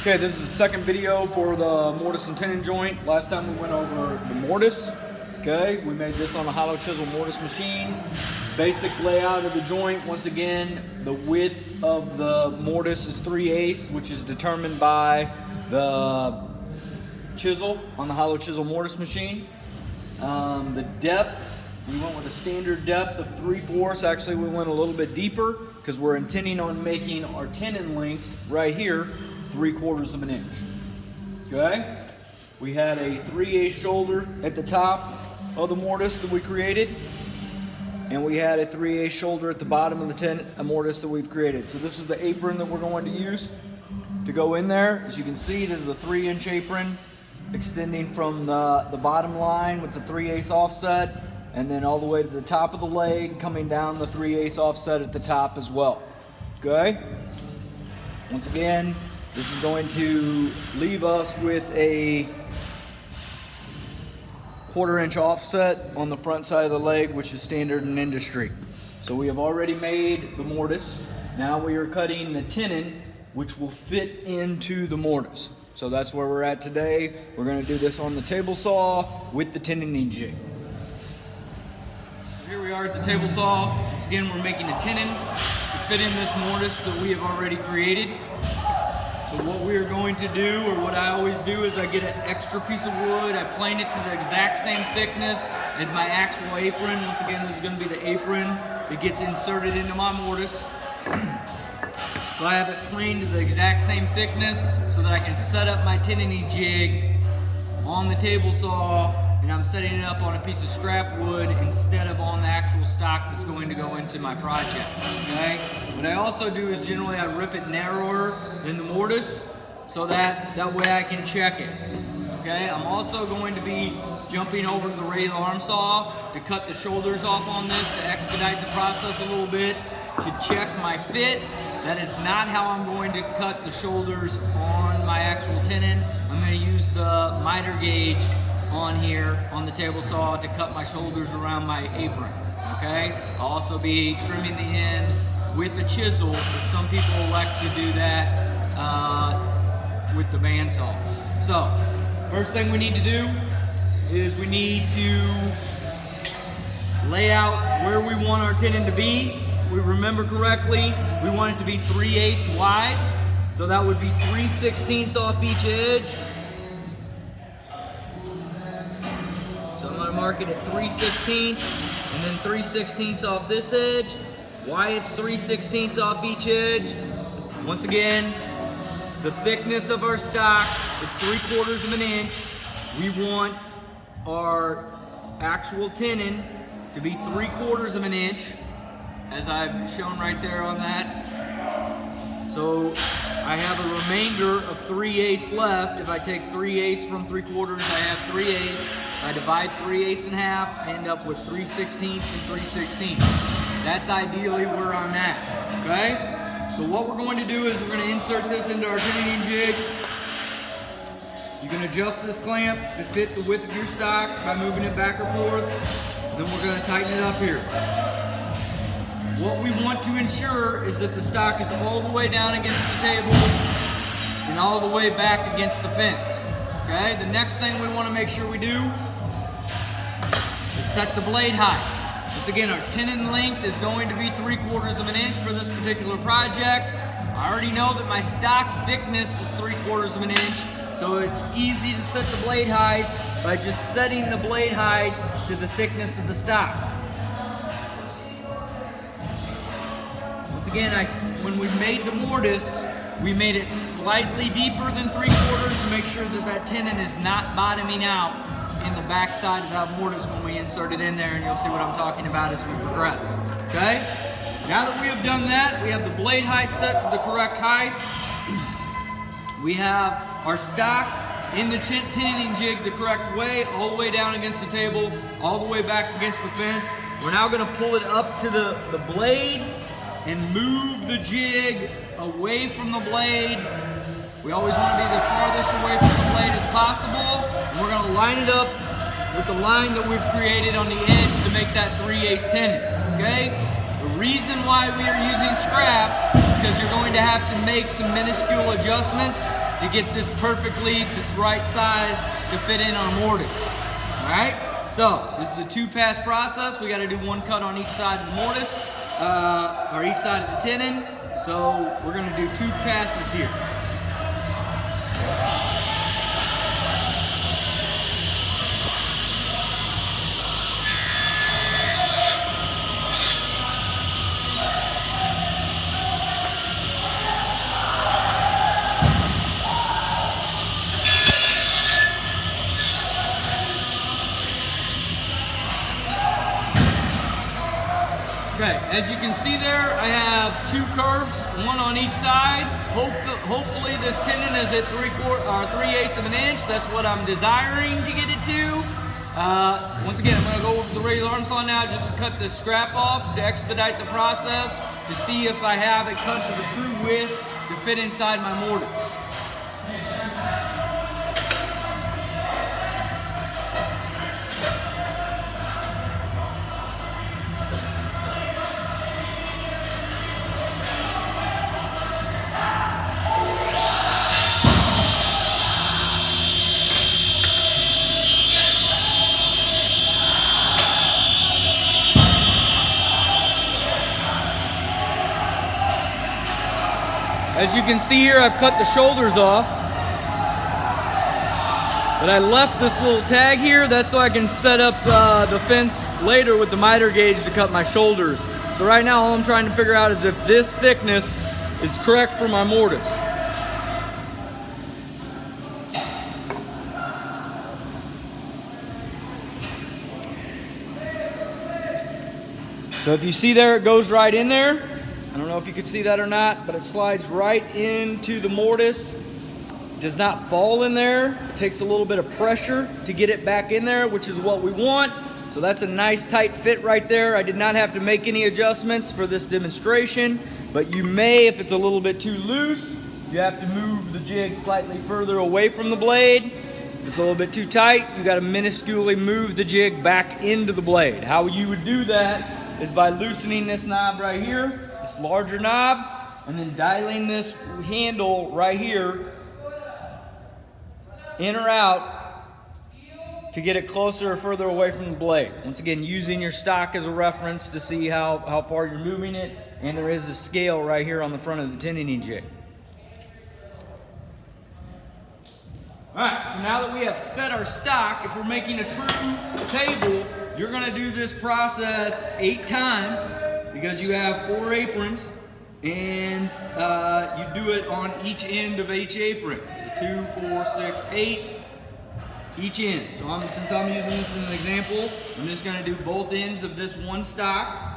Okay, this is the second video for the mortise and tenon joint. Last time we went over the mortise. Okay, we made this on a hollow chisel mortise machine. Basic layout of the joint. Once again, the width of the mortise is 3/8, which is determined by the chisel on the hollow chisel mortise machine. The depth, we went with a standard depth of 3/4. Actually, we went a little bit deeper because we're intending on making our tenon length right here 3/4 of an inch. Okay, we had a 3/8 shoulder at the top of the mortise that we created, and we had a 3/8 shoulder at the bottom of the mortise that we've created. So this is the apron that we're going to use to go in there. As you can see, this is a 3-inch apron extending from the bottom line with the 3/8 offset, and then all the way to the top of the leg, coming down the 3/8 offset at the top as well. Okay, once again, this is going to leave us with a 1/4 inch offset on the front side of the leg, which is standard in industry. So we have already made the mortise. Now we are cutting the tenon, which will fit into the mortise. So that's where we're at today. We're going to do this on the table saw with the tenoning jig. Here we are at the table saw. Once again, we're making a tenon to fit in this mortise that we have already created. So what we're going to do, or what I always do, is I get an extra piece of wood, I plane it to the exact same thickness as my actual apron. Once again, this is going to be the apron that gets inserted into my mortise. So I have it planed to the exact same thickness so that I can set up my tenoning jig on the table saw, and I'm setting it up on a piece of scrap wood instead of on the actual stock that's going to go into my project. Okay? What I also do is generally I rip it narrower than the mortise so that way I can check it. Okay? I'm also going to be jumping over to the radial arm saw to cut the shoulders off on this to expedite the process a little bit, to check my fit. That is not how I'm going to cut the shoulders on my actual tenon. I'm going to use the miter gauge on here on the table saw to cut my shoulders around my apron. Okay? I'll also be trimming the end with the chisel, but some people elect to do that with the bandsaw. So, first thing we need to do is we need to lay out where we want our tenon to be. If we remember correctly, we want it to be 3/8 wide, so that would be 3/16 off each edge. So I'm going to mark it at 3/16 and then 3/16 off this edge. Why it's 3/16 off each edge? Once again, the thickness of our stock is 3/4 of an inch. We want our actual tenon to be 3/4 of an inch, as I've shown right there on that. So I have a remainder of 3/8 left. If I take 3/8 from 3/4, I have 3/8. If I divide 3/8 in half, I end up with 3/16 and 3/16. That's ideally where I'm at, okay? So what we're going to do is we're going to insert this into our tenoning jig. You can adjust this clamp to fit the width of your stock by moving it back or forth. Then we're going to tighten it up here. What we want to ensure is that the stock is all the way down against the table and all the way back against the fence. Okay, the next thing we want to make sure we do is set the blade height. Once again, our tenon length is going to be 3/4 of an inch for this particular project. I already know that my stock thickness is 3/4 of an inch, so it's easy to set the blade height by just setting the blade height to the thickness of the stock. Once again, when we made the mortise, we made it slightly deeper than 3/4 to make sure that that tenon is not bottoming out in the back side of that mortise when we insert it in there, and you'll see what I'm talking about as we progress. Okay? Now that we have done that, we have the blade height set to the correct height. We have our stock in the tenoning jig the correct way, all the way down against the table, all the way back against the fence. We're now going to pull it up to the blade and move the jig away from the blade. We always want to be the farthest away from the blade as possible. And we're going to line it up with the line that we've created on the edge to make that 3/8 tenon. Okay? The reason why we are using scrap is because you're going to have to make some minuscule adjustments to get this right size to fit in our mortise. All right? So this is a 2-pass process. We got to do 1 cut on each side of the mortise, or each side of the tenon. So we're going to do 2 passes here. Okay, as you can see there, I have 2 curves, 1 on each side. Hopefully this tenon is at 3/8 of an inch. That's what I'm desiring to get it to. Once again, I'm going to go over the radial arm saw now just to cut this scrap off, to expedite the process, to see if I have it cut to the true width to fit inside my mortise. As you can see here, I've cut the shoulders off, but I left this little tag here. That's so I can set up the fence later with the miter gauge to cut my shoulders. So right now, all I'm trying to figure out is if this thickness is correct for my mortise. So if you see there, it goes right in there. I don't know if you can see that or not, but it slides right into the mortise. It does not fall in there. It takes a little bit of pressure to get it back in there, which is what we want. So that's a nice tight fit right there. I did not have to make any adjustments for this demonstration, but you may, if it's a little bit too loose, you have to move the jig slightly further away from the blade. If it's a little bit too tight, you got to minusculely move the jig back into the blade. How you would do that is by loosening this knob right here, this larger knob, and then dialing this handle right here in or out to get it closer or further away from the blade. Once again, using your stock as a reference to see how far you're moving it, and there is a scale right here on the front of the tenoning jig. Alright, so now that we have set our stock, if we're making a true table, you're going to do this process 8 times because you have 4 aprons, and you do it on each end of each apron. So 2, 4, 6, 8 each end. So since I'm using this as an example, I'm just going to do both ends of this one stock.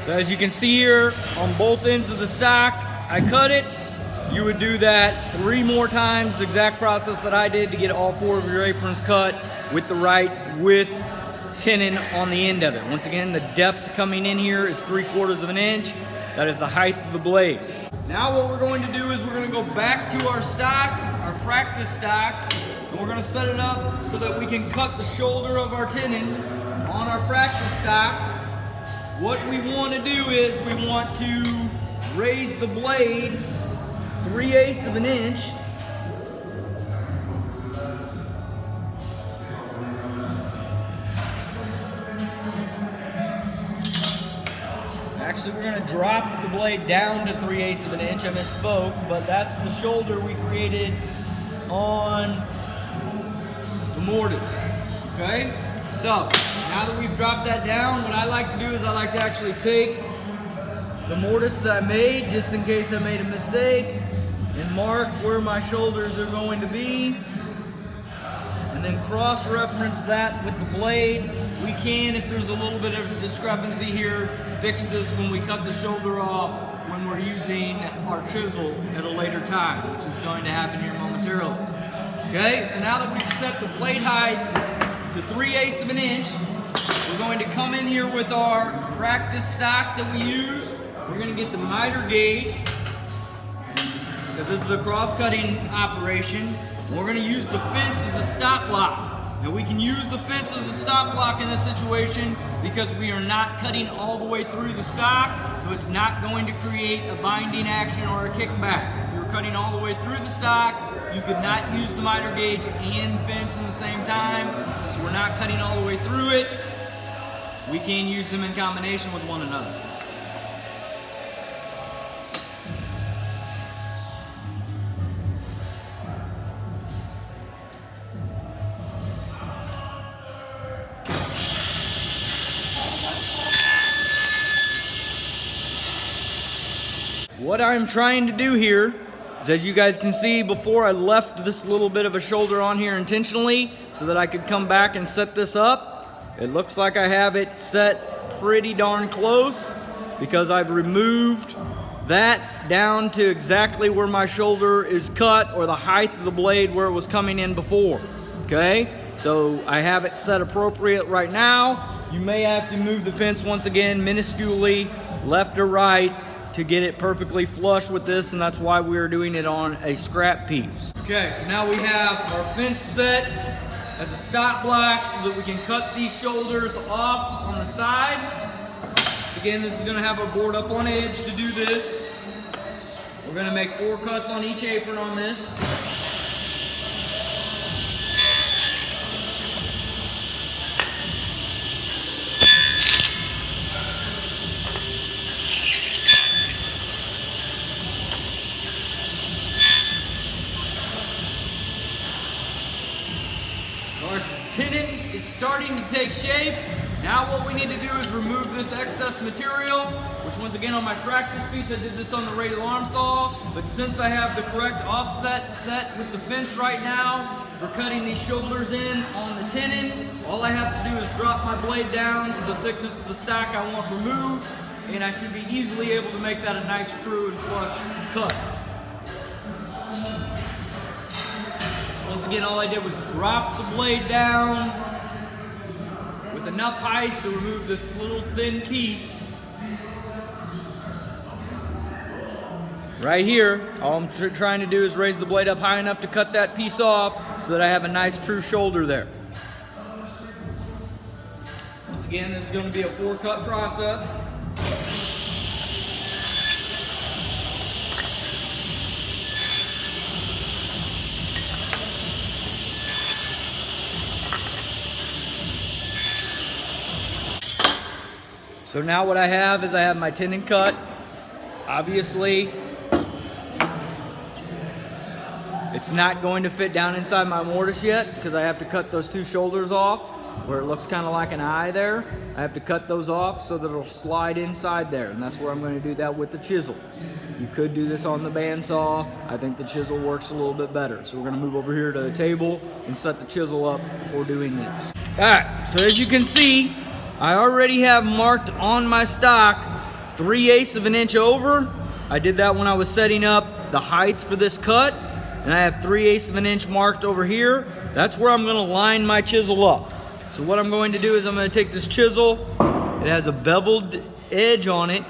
So as you can see here, on both ends of the stock, I cut it. You would do that 3 more times, the exact process that I did to get all 4 of your aprons cut with the right width tenon on the end of it. Once again, the depth coming in here is 3/4 of an inch. That is the height of the blade. Now what we're going to do is we're going to go back to our stock, our practice stock, and we're going to set it up so that we can cut the shoulder of our tenon on our practice stock. What we want to do is we want to raise the blade 3/8 of an inch. Actually, we're going to drop the blade down to 3/8 of an inch. I misspoke, but that's the shoulder we created on the mortise. Okay? So, now that we've dropped that down, what I like to do is I like to actually take the mortise that I made, just in case I made a mistake, and mark where my shoulders are going to be. And and then cross-reference that with the blade. We can, if there's a little bit of a discrepancy here, fix this when we cut the shoulder off when we're using our chisel at a later time, which is going to happen here momentarily. Okay, so now that we've set the blade height to 3/8 of an inch, we're going to come in here with our practice stock that we used. We're going to get the miter gauge, because this is a cross-cutting operation. We're going to use the fence as a stop block. Now we can use the fence as a stop block in this situation because we are not cutting all the way through the stock, so it's not going to create a binding action or a kickback. If you're cutting all the way through the stock, you could not use the miter gauge and fence in the same time. Since we're not cutting all the way through it, we can use them in combination with one another. What I'm trying to do here is, as you guys can see, before I left this little bit of a shoulder on here intentionally so that I could come back and set this up. It looks like I have it set pretty darn close because I've removed that down to exactly where my shoulder is cut, or the height of the blade where it was coming in before. Okay, so I have it set appropriate right now. You may have to move the fence once again minusculely left or right to get it perfectly flush with this, and that's why we are doing it on a scrap piece. Okay, so now we have our fence set as a stop block so that we can cut these shoulders off on the side. So again, this is gonna have our board up on edge to do this. We're gonna make 4 cuts on each apron on this. Our tenon is starting to take shape. Now what we need to do is remove this excess material, which once again on my practice piece I did this on the rated arm saw, but since I have the correct offset set with the fence right now for cutting these shoulders in on the tenon, all I have to do is drop my blade down to the thickness of the stock I want removed, and I should be easily able to make that a nice true and flush cut. Once again, all I did was drop the blade down with enough height to remove this little thin piece. Right here, all I'm trying to do is raise the blade up high enough to cut that piece off so that I have a nice true shoulder there. Once again, this is going to be a 4-cut process. So now what I have is I have my tenon cut. Obviously, it's not going to fit down inside my mortise yet because I have to cut those 2 shoulders off where it looks kind of like an eye there. I have to cut those off so that it'll slide inside there, and that's where I'm going to do that with the chisel. You could do this on the bandsaw. I think the chisel works a little bit better. So we're going to move over here to the table and set the chisel up before doing this. All right, so as you can see, I already have marked on my stock 3/8 of an inch over. I did that when I was setting up the height for this cut, and I have 3/8 of an inch marked over here. That's where I'm going to line my chisel up. So what I'm going to do is I'm going to take this chisel. It has a beveled edge on it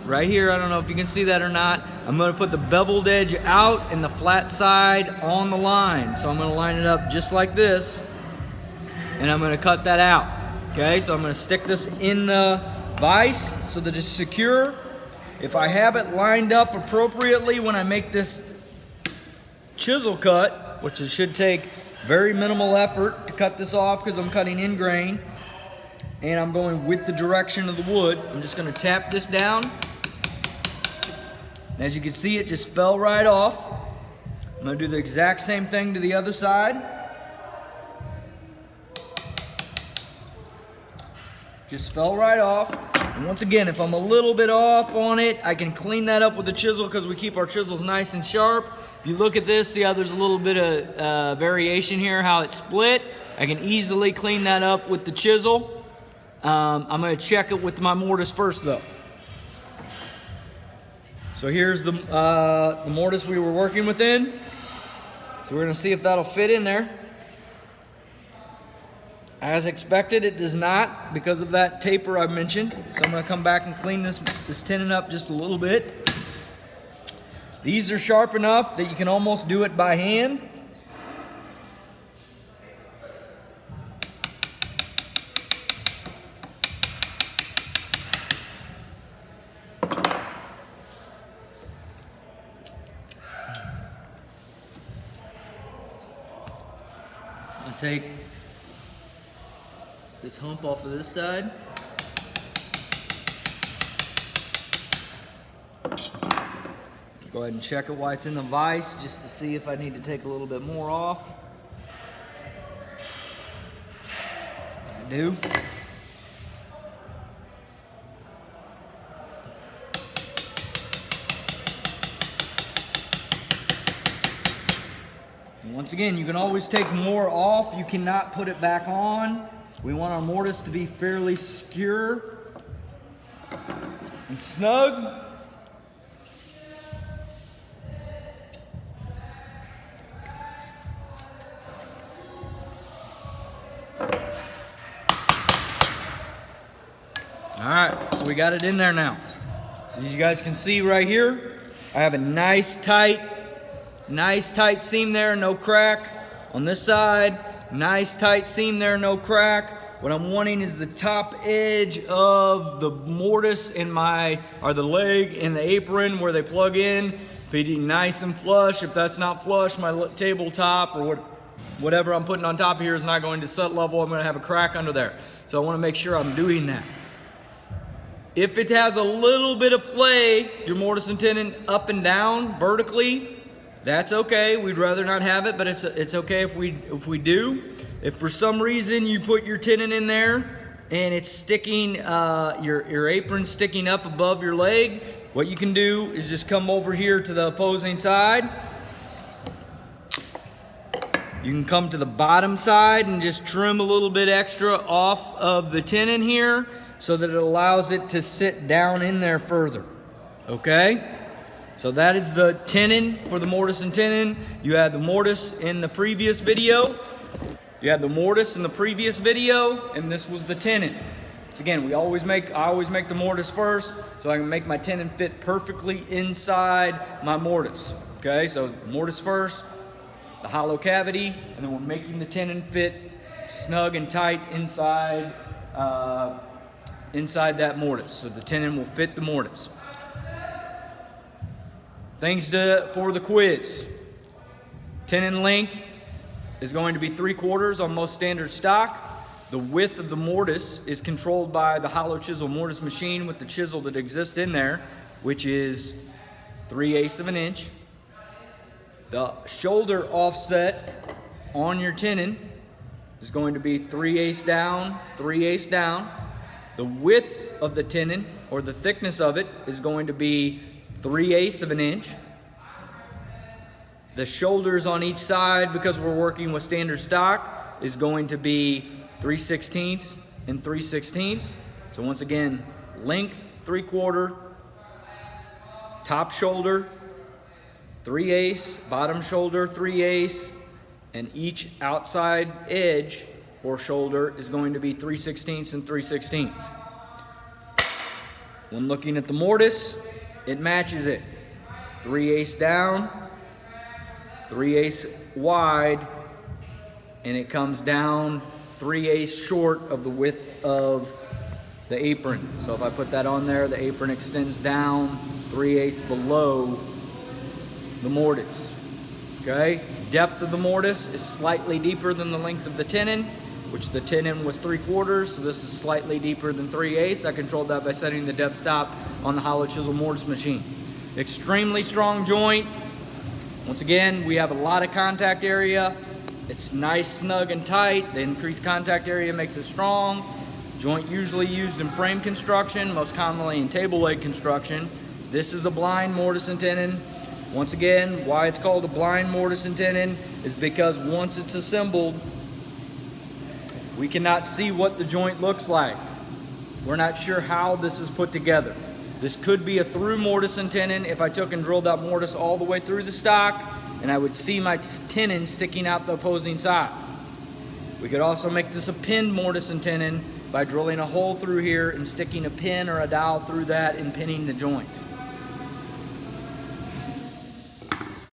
right here. I don't know if you can see that or not. I'm going to put the beveled edge out and the flat side on the line. So I'm going to line it up just like this, and I'm going to cut that out. Okay, so I'm going to stick this in the vise so that it's secure. If I have it lined up appropriately when I make this chisel cut, which it should take very minimal effort to cut this off because I'm cutting in grain, and I'm going with the direction of the wood, I'm just going to tap this down. And as you can see, it just fell right off. I'm going to do the exact same thing to the other side. Just fell right off. And once again, if I'm a little bit off on it, I can clean that up with the chisel because we keep our chisels nice and sharp. If you look at this, see how there's a little bit of variation here, how it's split. I can easily clean that up with the chisel. I'm going to check it with my mortise first though. So here's the mortise we were working within. So we're going to see if that'll fit in there. As expected, it does not because of that taper I mentioned. So I'm going to come back and clean this tenon up just a little bit. These are sharp enough that you can almost do it by hand. I'll take this hump off of this side. Go ahead and check it while it's in the vise just to see if I need to take a little bit more off. I do. And once again, you can always take more off. You cannot put it back on. We want our mortise to be fairly secure and snug. Alright, so we got it in there now. So as you guys can see right here, I have a nice tight seam there, no crack. On this side, nice tight seam there, no crack. What I'm wanting is the top edge of the mortise and the leg and the apron where they plug in, be nice and flush. If that's not flush, my tabletop or whatever I'm putting on top of here is not going to set level. I'm going to have a crack under there. So I want to make sure I'm doing that. If it has a little bit of play, your mortise and tenon up and down vertically, that's okay. We'd rather not have it, but it's okay if we do. If for some reason you put your tenon in there and it's sticking, your apron sticking up above your leg, what you can do is just come over here to the opposing side. You can come to the bottom side and just trim a little bit extra off of the tenon here so that it allows it to sit down in there further. Okay? So that is the tenon for the mortise and tenon. You had the mortise in the previous video. You had the mortise in the previous video, and this was the tenon. So again, I always make the mortise first so I can make my tenon fit perfectly inside my mortise. Okay, so mortise first, the hollow cavity, and then we're making the tenon fit snug and tight inside that mortise. So the tenon will fit the mortise. Things for the quiz. Tenon length is going to be 3/4 on most standard stock. The width of the mortise is controlled by the hollow chisel mortise machine with the chisel that exists in there, which is 3/8 of an inch. The shoulder offset on your tenon is going to be 3/8 down, 3/8 down. The width of the tenon, or the thickness of it, is going to be 3/8 of an inch. The shoulders on each side, because we're working with standard stock, is going to be 3/16 and 3/16. So once again, length 3/4, top shoulder 3/8, bottom shoulder 3/8, and each outside edge or shoulder is going to be 3/16 and 3/16. When looking at the mortise, it matches it. 3/8 down, 3/8 wide, and it comes down 3/8 short of the width of the apron. So if I put that on there, the apron extends down 3/8 below the mortise. Okay? Depth of the mortise is slightly deeper than the length of the tenon, which the tenon was 3/4, so this is slightly deeper than 3/8. I controlled that by setting the depth stop on the hollow chisel mortise machine. Extremely strong joint. Once again, we have a lot of contact area. It's nice, snug, and tight. The increased contact area makes it strong. Joint usually used in frame construction, most commonly in table leg construction. This is a blind mortise and tenon. Once again, why it's called a blind mortise and tenon is because once it's assembled, we cannot see what the joint looks like. We're not sure how this is put together. This could be a through mortise and tenon if I took and drilled that mortise all the way through the stock, and I would see my tenon sticking out the opposing side. We could also make this a pinned mortise and tenon by drilling a hole through here and sticking a pin or a dowel through that and pinning the joint.